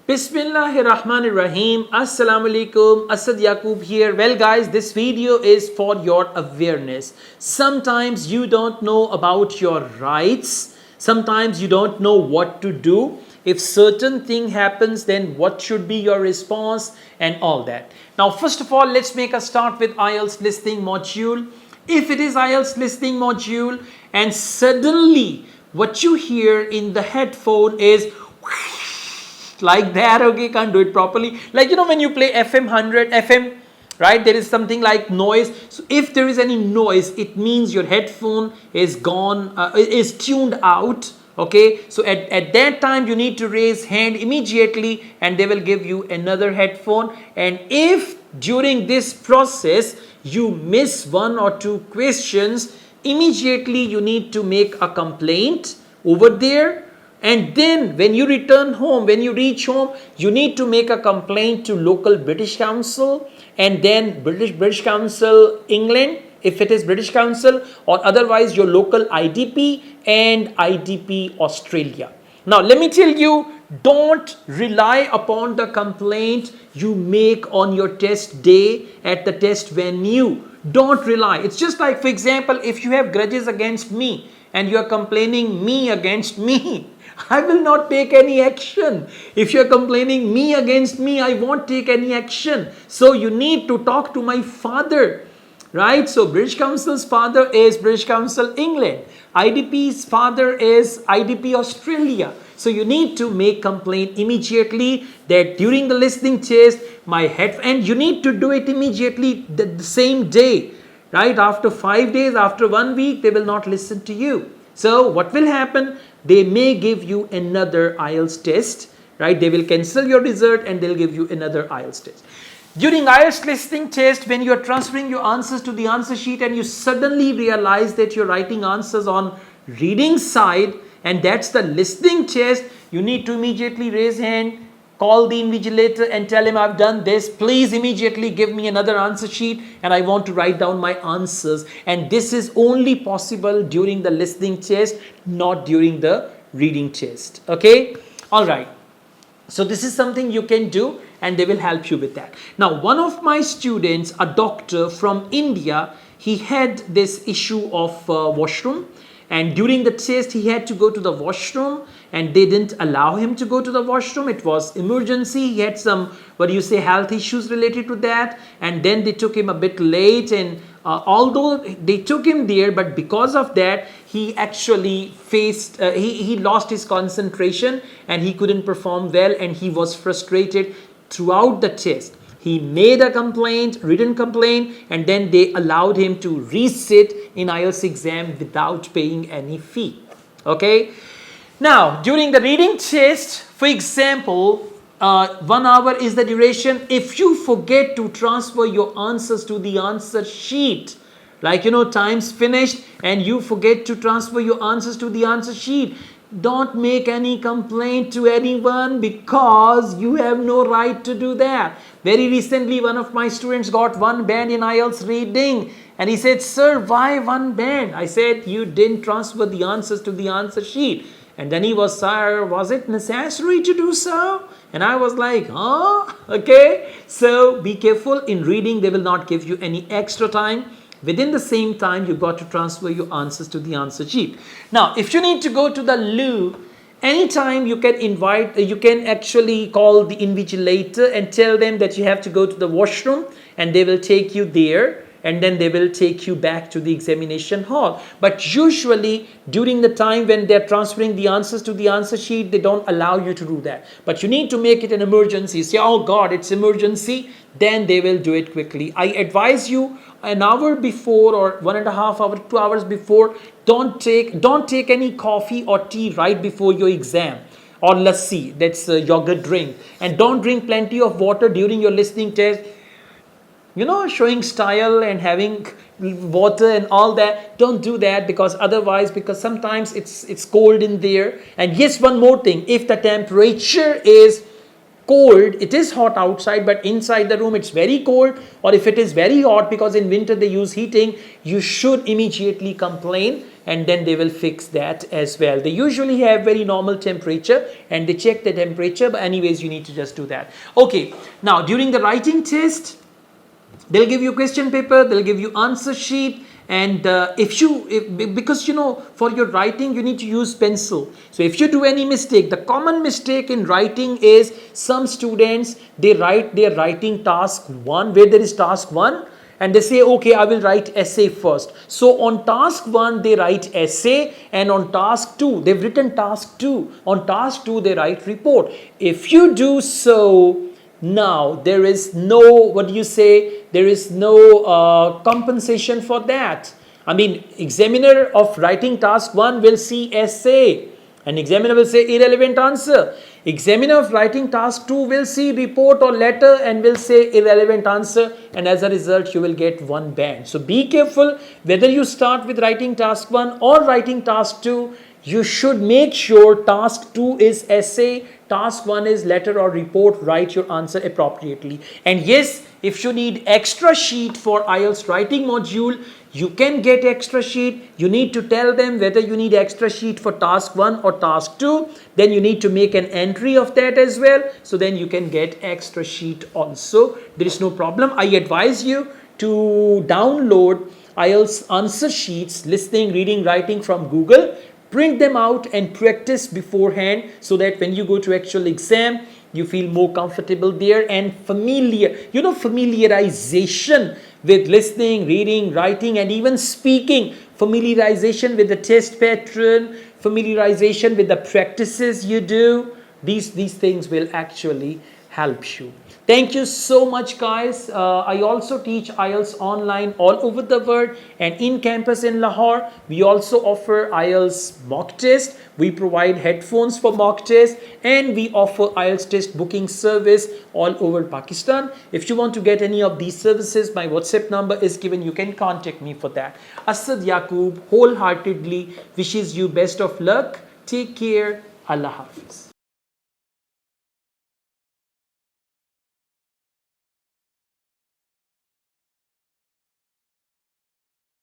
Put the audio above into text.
Bismillahirrahmanirrahim. Assalamu alaikum. Asad Yaqub here. Well, guys, this video is for your awareness. Sometimes you don't know about your rights. Sometimes you don't know what to do. If certain thing happens, then what should be your response and all that. Now, first of all, let's make a start with IELTS listening module. If it is IELTS listening module and suddenly what you hear in the headphone is like that, okay, can't do it properly, like when you play FM 100 FM, right, there is something like noise. So if there is any noise, it means your headphone is gone, is tuned out. Okay, so at that time you need to raise hand immediately and they will give you another headphone. And if during this process you miss one or two questions, immediately you need to make a complaint over there. And then when you return home, when you reach home, you need to make a complaint to local British Council and then British Council England, if it is British Council, or otherwise your local IDP and IDP Australia. Now let me tell you, don't rely upon the complaint you make on your test day at the test venue. Don't rely. It's just like, for example, if you have grudges against me and you are complaining me against me, I will not take any action. If you are complaining me against me, I won't take any action. So you need to talk to my father, right? So British Council's father is British Council England. IDP's father is IDP Australia. So you need to make complaint immediately that during the listening test, my head, and you need to do it immediately the same day, right? After 5 days, after 1 week, they will not listen to you. So what will happen? They may give you another IELTS test, right? They will cancel your result and they'll give you another IELTS test. During IELTS listening test, when you are transferring your answers to the answer sheet and you suddenly realize that you're writing answers on reading side and that's the listening test, you need to immediately raise hand, call the invigilator and tell him, I've done this. Please immediately give me another answer sheet and I want to write down my answers. And this is only possible during the listening test, not during the reading test. Okay? All right. So this is something you can do and they will help you with that. Now, one of my students, a doctor from India, he had this issue of washroom. And during the test, he had to go to the washroom and they didn't allow him to go to the washroom. It was emergency. He had some, health issues related to that. And then they took him a bit late. And although they took him there, but because of that, he actually faced, he lost his concentration and he couldn't perform well and he was frustrated throughout the test. He made a complaint, written complaint, and then they allowed him to resit in IELTS exam without paying any fee. Okay. Now, during the reading test, for example, 1 hour is the duration. If you forget to transfer your answers to the answer sheet, like time's finished and you forget to transfer your answers to the answer sheet, don't make any complaint to anyone because you have no right to do that. Very recently, one of my students got 1 band in IELTS reading and he said, sir, why 1 band? I said, you didn't transfer the answers to the answer sheet. And then he was, sir, was it necessary to do so? And I was like, huh? Okay. So be careful. In reading, they will not give you any extra time. Within the same time, you've got to transfer your answers to the answer sheet. Now, if you need to go to the loo, anytime you can actually call the invigilator and tell them that you have to go to the washroom and they will take you there and then they will take you back to the examination hall. But usually during the time when they're transferring the answers to the answer sheet, they don't allow you to do that. But you need to make it an emergency. Say, oh God, it's emergency. Then they will do it quickly. I advise you an hour before or 1.5 hours, 2 hours before, don't take any coffee or tea right before your exam. Or lassi, that's a yogurt drink. And don't drink plenty of water during your listening test. Showing style and having water and all that. Don't do that because sometimes it's cold in there. And yes, one more thing, if the temperature is cold, it is hot outside, but inside the room it's very cold, or if it is very hot because in winter they use heating, you should immediately complain and then they will fix that as well. They usually have very normal temperature and they check the temperature, but anyways you need to just do that. Okay, now during the writing test, they'll give you question paper, they'll give you answer sheet, and because you know, for your writing you need to use pencil. So if you do any mistake, the common mistake in writing is some students, they write their writing task 1 where there is task 1 and they say, okay, I will write essay first. So on task 1 they write essay, and on task 2 they've written task 2. On task 2 they write report. If you do so, now there is no, there is no compensation for that. I mean, examiner of writing task 1 will see essay and examiner will say irrelevant answer. Examiner of writing task 2 will see report or letter and will say irrelevant answer, and as a result you will get 1 band. So be careful whether you start with writing task 1 or writing task 2. You should make sure task 2 is essay, task 1 is letter or report. Write your answer appropriately. And yes, if you need extra sheet for IELTS writing module, you can get extra sheet. You need to tell them whether you need extra sheet for task 1 or task 2. Then you need to make an entry of that as well. So then you can get extra sheet also. There is no problem. I advise you to download IELTS answer sheets, listening, reading, writing from Google. Print them out and practice beforehand so that when you go to actual exam, you feel more comfortable there and familiarization with listening, reading, writing, and even speaking, familiarization with the test pattern, familiarization with the practices you do. These things will actually help you. Thank you so much, guys. I also teach IELTS online all over the world and in campus in Lahore. We also offer IELTS mock test. We provide headphones for mock test, and we offer IELTS test booking service all over Pakistan. If you want to get any of these services, my WhatsApp number is given. You can contact me for that. Asad Yaqub wholeheartedly wishes you best of luck. Take care. Allah Hafiz.